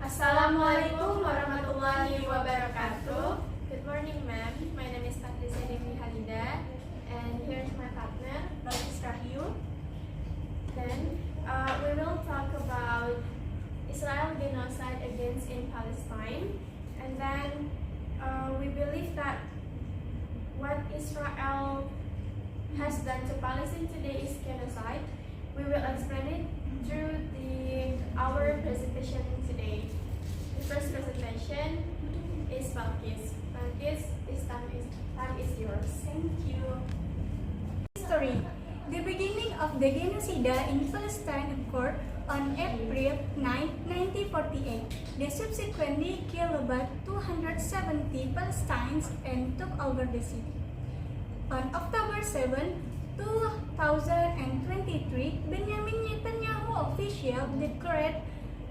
Assalamualaikum warahmatullahi wabarakatuh. Good morning, ma'am. My name is Patricia Dewi Halida, and here is my partner, Balkis Rahyu. Then we will talk about Israel genocide against in Palestine, and then we believe that what Israel has done to Palestine today is genocide. We will explain it through our presentation today. The first presentation is Balkis. Balkis, this time is yours. Thank you. History. The beginning of the genocide in Palestine occurred on April 9, 1948. They subsequently killed about 270 Palestinians and took over the city. On October 7, 2023, Benjamin Netanyahu officially declared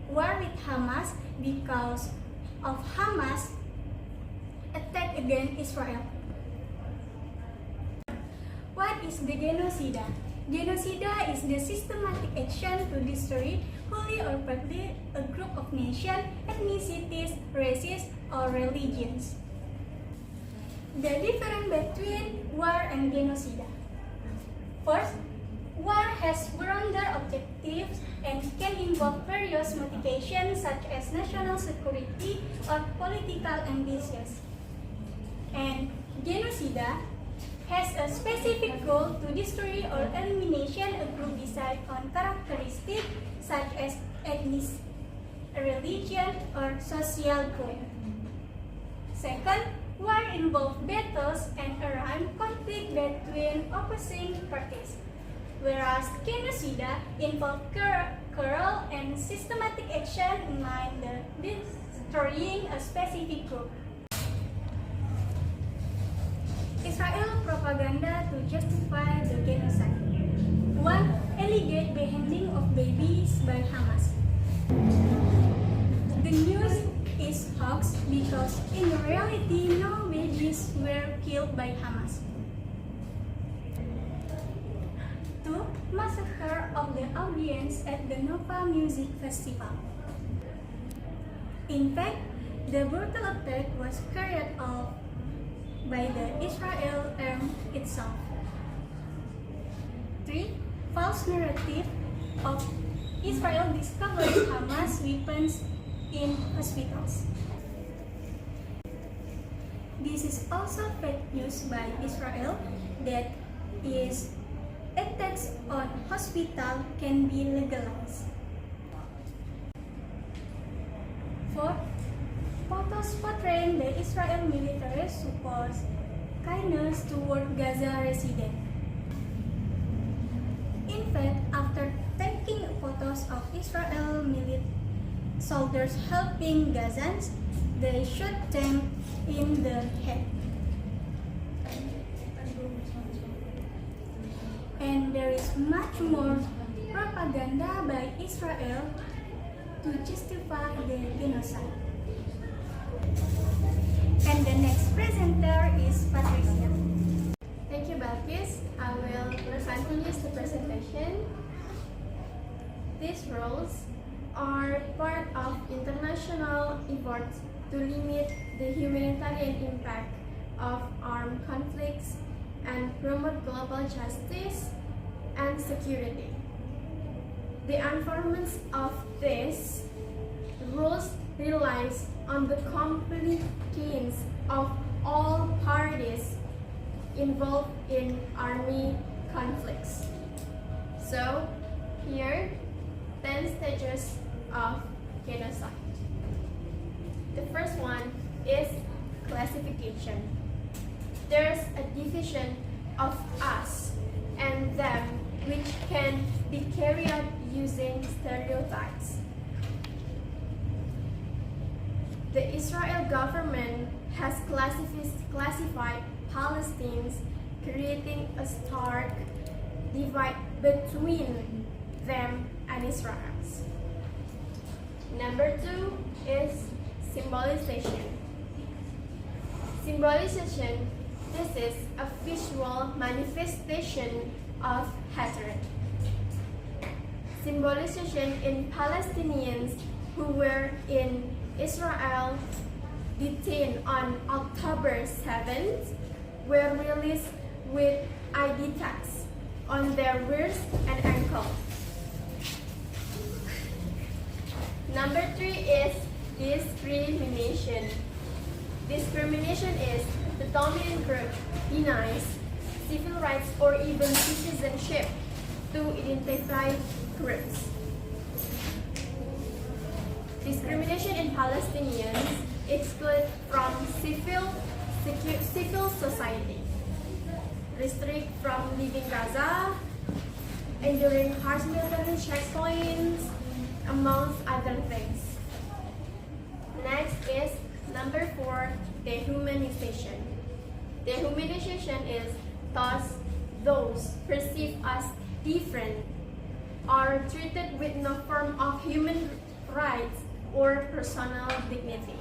war with Hamas because of Hamas' attack against Israel. What is the genocide? Genocide is the systematic action to destroy, wholly or partly, a group of nations, ethnicities, races, or religions. The difference between war and genocide. First, war has broader objectives and can involve various motivations such as national security or political ambitions. And genocide has a specific goal to destroy or elimination a group based on characteristics such as ethnicity, religion, or social group. Second, war involves battles and armed conflict between opposing parties, whereas genocide involves cruel and systematic action aimed at destroying a specific group. Israel propaganda to justify the genocide. 1. Alleged beheading of babies by Hamas. The news is hoax because in reality no babies were killed by Hamas. 2. Massacre of the audience at the Nova Music Festival. In fact, the brutal attack was carried out by the Israel army itself. 3. False narrative of Israel discovering Hamas weapons in hospitals. This is also fake news by Israel that is attacks on hospital can be legalized. 4. Photos portraying the Israel military supposed kindness toward Gaza residents. In fact, after taking photos of Israel military soldiers helping Gazans, they shot them in the head. And there is much more propaganda by Israel to justify the genocide. And the next presenter is Patricia. Thank you, Balkis. I will continue the presentation. These rules are part of international efforts to limit the humanitarian impact of armed conflicts and promote global justice and security. The enforcement of these rules relies on the compliance of all parties involved in army conflicts. So, here, 10 stages of genocide. The first one is classification. There's a division of us and them which can be carried out using stereotypes. The Israel government has classified Palestinians, creating a stark divide between them and Israelis. Number 2 is symbolization. Symbolization, this is a visual manifestation of hatred. Symbolization in Palestinians who were in Israel detained on October 7th were released with ID tags on their wrists and ankles. Number 3 is discrimination. Discrimination is the dominant group denies civil rights or even citizenship to identified groups. Discrimination in Palestinians exclude from civil society, restrict from leaving Gaza, enduring harsh military checkpoints, amongst other things. Next is number 4, dehumanization. Dehumanization is those perceived as different are treated with no form of human rights or personal dignity.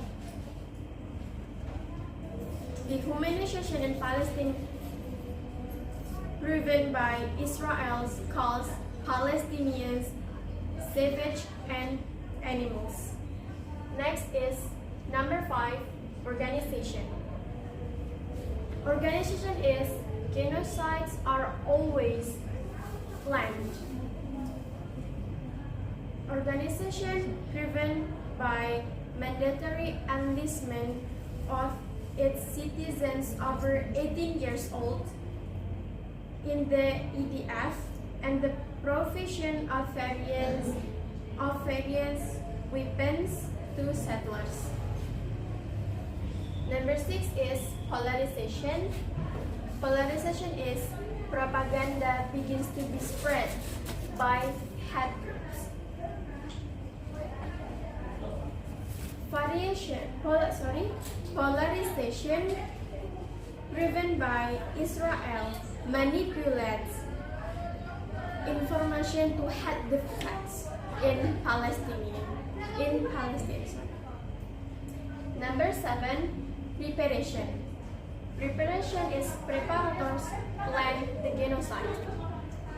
Dehumanization in Palestine proven by Israel calls Palestinians savage and animals. Next is number 5, organization. Organization is genocides are always planned. Organization driven by mandatory enlistment of its citizens over 18 years old in the EDF and the provision of various weapons to settlers. Number 6 is polarization. Polarization is propaganda begins to be spread by hate groups. Polarization driven by Israel manipulates information to hide the facts in Palestine. Number 7, preparation. Preparation is preparators plan the genocide.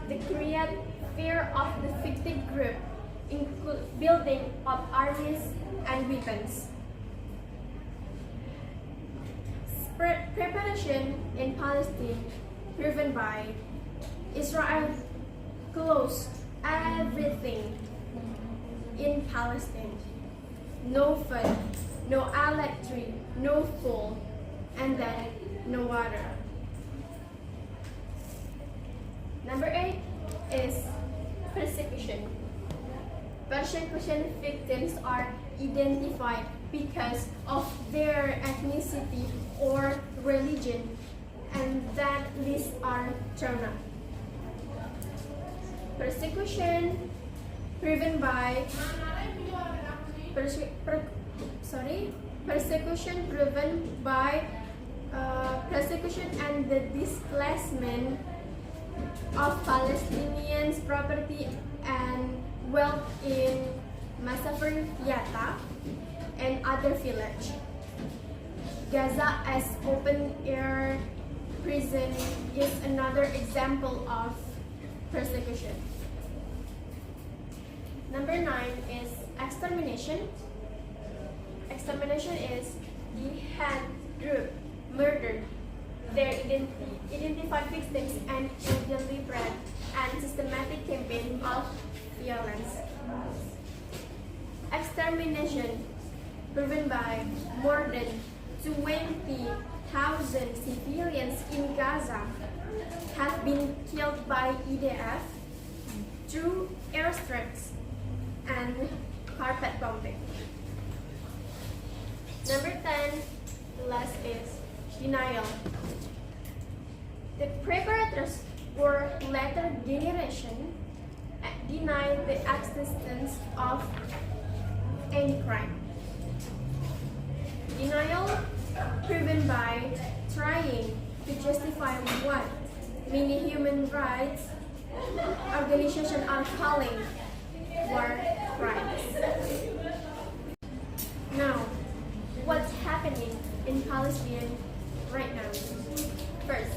They create fear of the fictive group, include building of armies and weapons. Preparation in Palestine driven by Israel closed everything in Palestine. No food, no electric, no food, and then no water. Number 8 is persecution. Persecution victims are identified because of their ethnicity or religion, and that lists are thrown up. Persecution driven by persecution and the displacement of Palestinians' property and wealth in Masafer Yatta and other villages. Gaza as open-air prison is another example of persecution. Number 9 is extermination. Extermination is the hate group murdered their identified victims and a deliberate and systematic campaign of violence. Extermination proven by more than 20,000 civilians in Gaza have been killed by EDF through airstrikes and carpet bombing. Number 10, last is denial. The preparators or later generation denied the existence of any crime. Denial proven by trying to justify what many human rights organizations are calling war crimes. Now, what's happening in Palestine right now? First,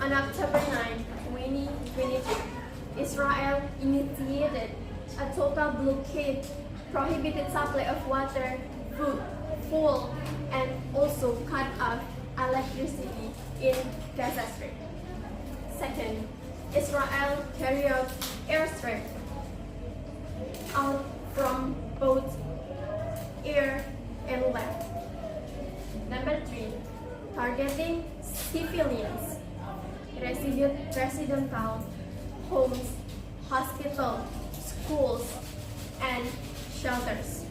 on October 9, 2022, Israel initiated a total blockade, prohibited supply of water, food, full and also cut off electricity in Gaza Strip. Second, Israel carried out airstrike out from both air and land. Number 3, targeting civilians, residential homes, hospitals, schools, and shelters.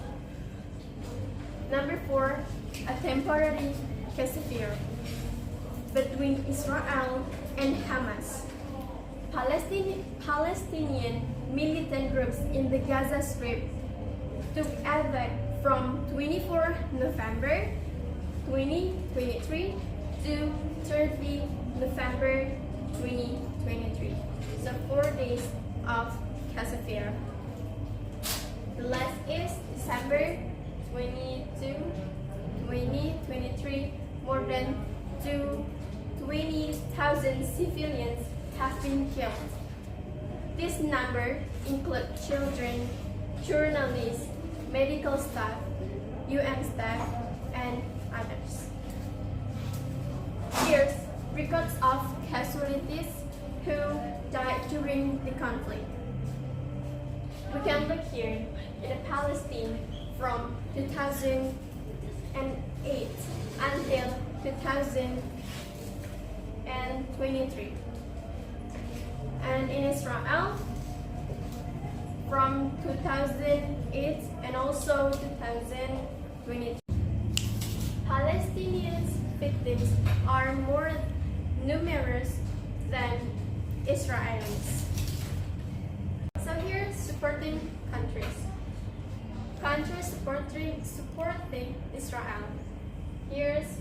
Number 4, a temporary ceasefire between Israel and Hamas. Palestinian militant groups in the Gaza Strip took effect from 24 November 2023 to 30 November 2023. So 4 days of ceasefire. The last is December 22, 2023. More than 20,000 civilians have been killed. This number includes children, journalists, medical staff, UN staff, and others. Here's records of casualties who died during the conflict. We can look here in Palestine from 2008 until 2023. And in Israel from 2008 and also 2023. Palestinian victims are more numerous than Israelis. So here's supporting countries. Countries supporting Israel. Here's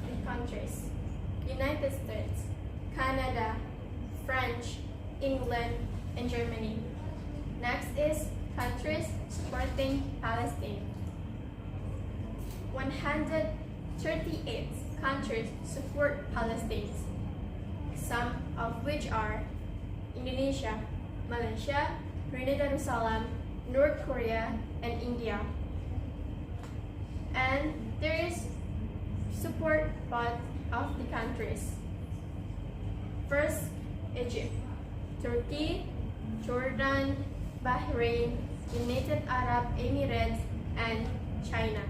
the countries: United States, Canada, French, England, and Germany. Next is countries supporting Palestine. 138 countries support Palestine, some of which are Indonesia, Malaysia, Brunei Darussalam, North Korea, and India. And there is support both of the countries. First, Egypt, Turkey, Jordan, Bahrain, United Arab Emirates, and China.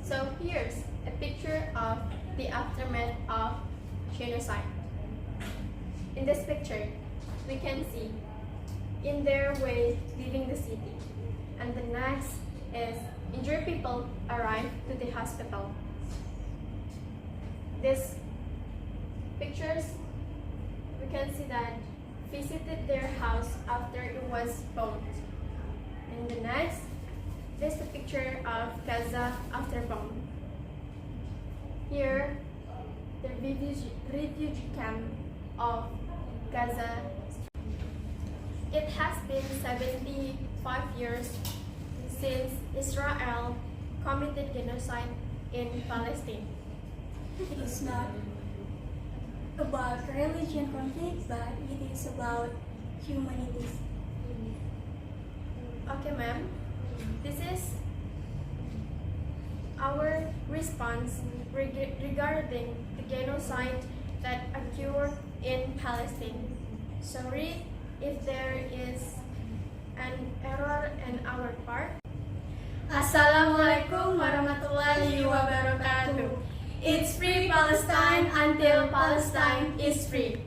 So here's a picture of the aftermath of genocide. In this picture, we can see in their way leaving the city. And the next is injured people arrive to the hospital. These pictures, we can see that visited their house after it was bombed. And the next is the picture of Gaza after bomb. Here, the refugee camp of Gaza. It has been 75 years since Israel committed genocide in Palestine. It is not about religion conflict, but it is about humanities. Okay, ma'am. This is our response regarding the genocide that occurred in Palestine. Sorry if there is an error in our part. Assalamualaikum warahmatullahi wabarakatuh. It's free Palestine until Palestine is free.